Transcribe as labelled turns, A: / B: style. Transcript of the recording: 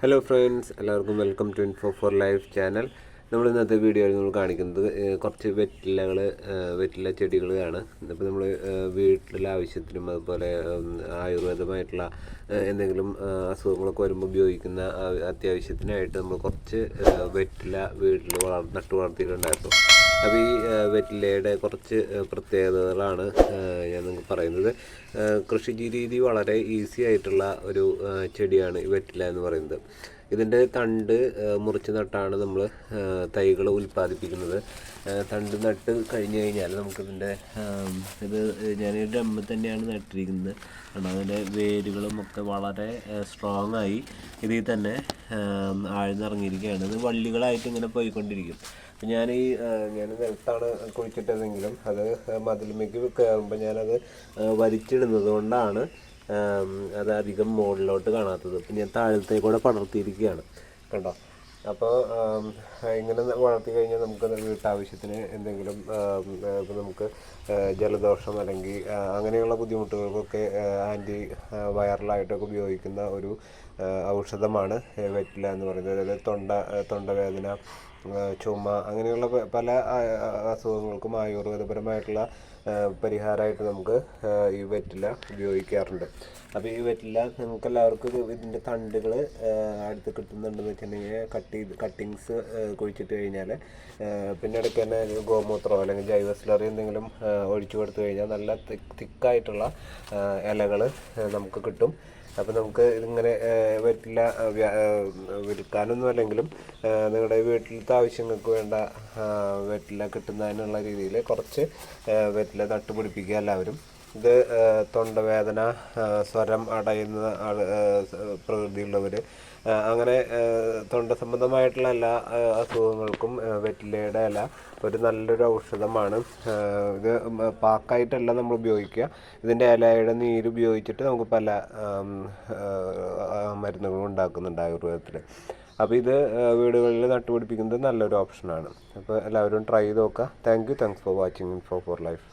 A: Hello friends, എല്ലാവർക്കും welcome to info for life channel. നമ്മൾ ഇന്നത്തെ വീഡിയോയിൽ നമ്മൾ കാണിക്കുന്നത് കുറച്ച് വെറ്റില ചെടികളാണ്. ഇപ്പോൾ നമ്മൾ വീട്ടിലെ ആവശ്യത്തിനും അതുപോലെ ആയുർവേദമായിട്ടുള്ള എന്തെങ്കിലും അസുഖങ്ങളൊക്കെ വരുമ്പോൾ ഉപയോഗിക്കുന്ന അത്യാവശ്യത്തിനായിട്ട് നമ്മൾ കുറച്ച് വെറ്റില വീട്ടിൽ നട്ടു വളർത്തിയിട്ടുണ്ടായിരുന്നു. അപ്പോൾ ഈ വെറ്റിലയുടെ കുറച്ച് പ്രത്യേകതകളാണ് ഞാൻ നിങ്ങൾക്ക് പറയുന്നത്. കൃഷി രീതി വളരെ ഈസി ആയിട്ടുള്ള ഒരു ചെടിയാണ് ഈ വെറ്റില എന്ന് പറയുന്നത്. ഇതിൻ്റെ തണ്ട് മുറിച്ച് നട്ടാണ് നമ്മൾ തൈകൾ ഉൽപ്പാദിപ്പിക്കുന്നത്. തണ്ട് നട്ട് കഴിഞ്ഞ് കഴിഞ്ഞാൽ നമുക്കിതിൻ്റെ ഇത് ഞാൻ ഡ്രമ്മിൽ തന്നെയാണ് നട്ടിരിക്കുന്നത്. അതിൻ്റെ വേരുകളും ഒക്കെ വളരെ സ്ട്രോങ് ആയി ഇതിൽ തന്നെ ആഴ്ന്നിറങ്ങിയിരിക്കുകയാണ്. ഇത് വള്ളികളായിട്ട് ഇങ്ങനെ പോയിക്കൊണ്ടിരിക്കും. ഞാൻ നിലത്താണ് കുഴിച്ചിട്ടതെങ്കിലും അത് മതിലുമേക്ക് കയറുമ്പോൾ ഞാനത് വലിച്ചിടുന്നത് കൊണ്ടാണ് അത് അധികം മുകളിലോട്ട് കാണാത്തത്. പിന്നെ ഞാൻ താഴത്തേക്കൂടെ പടർത്തിയിരിക്കുകയാണ്, കണ്ടോ. അപ്പോൾ ഇങ്ങനെ വളർത്തി കഴിഞ്ഞാൽ നമുക്ക് വീട്ടാവശ്യത്തിന് എന്തെങ്കിലും ഇപ്പോൾ നമുക്ക് ജലദോഷം അല്ലെങ്കിൽ അങ്ങനെയുള്ള ബുദ്ധിമുട്ടുകൾക്കൊക്കെ ആൻറ്റി വൈറലായിട്ടൊക്കെ ഉപയോഗിക്കുന്ന ഒരു ഔഷധമാണ് വെറ്റില എന്ന് പറയുന്നത്. അതായത് തൊണ്ടവേദന, ചുമ, അങ്ങനെയുള്ള പല അസുഖങ്ങൾക്കും ആയുർവേദപരമായിട്ടുള്ള പരിഹാരമായിട്ട് നമുക്ക് ഈ വെറ്റില ഉപയോഗിക്കാറുണ്ട്. അപ്പോൾ ഈ വെറ്റില നമുക്കെല്ലാവർക്കും ഇതിൻ്റെ തണ്ടുകൾ അടുത്ത് കിട്ടുന്നുണ്ടെന്ന് വെച്ചിട്ടുണ്ടെങ്കിൽ കട്ടിങ്സ് കുഴിച്ചിട്ട് കഴിഞ്ഞാൽ പിന്നെ ഇടയ്ക്ക് തന്നെ ഗോമൂത്രമോ അല്ലെങ്കിൽ ജൈവ സ്ലറി എന്തെങ്കിലും ഒഴിച്ചു കൊടുത്തു കഴിഞ്ഞാൽ നല്ല തിക്കായിട്ടുള്ള ഇലകൾ നമുക്ക് കിട്ടും. അപ്പോൾ നമുക്ക് ഇതിങ്ങനെ വെറ്റില വിൽക്കാനൊന്നും അല്ലെങ്കിലും നിങ്ങളുടെ വീട്ടിലത്തെ ആവശ്യങ്ങൾക്ക് വേണ്ട വെറ്റില കിട്ടുന്നതിനുള്ള രീതിയിൽ കുറച്ച് വെറ്റില നട്ടുപിടിപ്പിക്കുക എല്ലാവരും. ഇത് തൊണ്ടവേദന, സ്വരം അടയുന്ന പ്രകൃതിയുള്ളവർ, അങ്ങനെ തൊണ്ട സംബന്ധമായിട്ടുള്ള എല്ലാ അസുഖങ്ങൾക്കും വെറ്റിലയുടെ ഇല ഒരു നല്ലൊരു ഔഷധമാണ്. ഇത് പാക്കായിട്ടല്ല നമ്മൾ ഉപയോഗിക്കുക. ഇതിൻ്റെ ഇലയുടെ നീര് ഉപയോഗിച്ചിട്ട് നമുക്ക് പല മരുന്നുകളും ഉണ്ടാക്കുന്നുണ്ട് ആയുർവേദത്തിൽ. അപ്പോൾ ഇത് വീടുകളിൽ നട്ടുപിടിപ്പിക്കുന്നത് നല്ലൊരു ഓപ്ഷനാണ്. അപ്പോൾ എല്ലാവരും ട്രൈ ചെയ്ത് നോക്കുക. Thanks for watching info for life.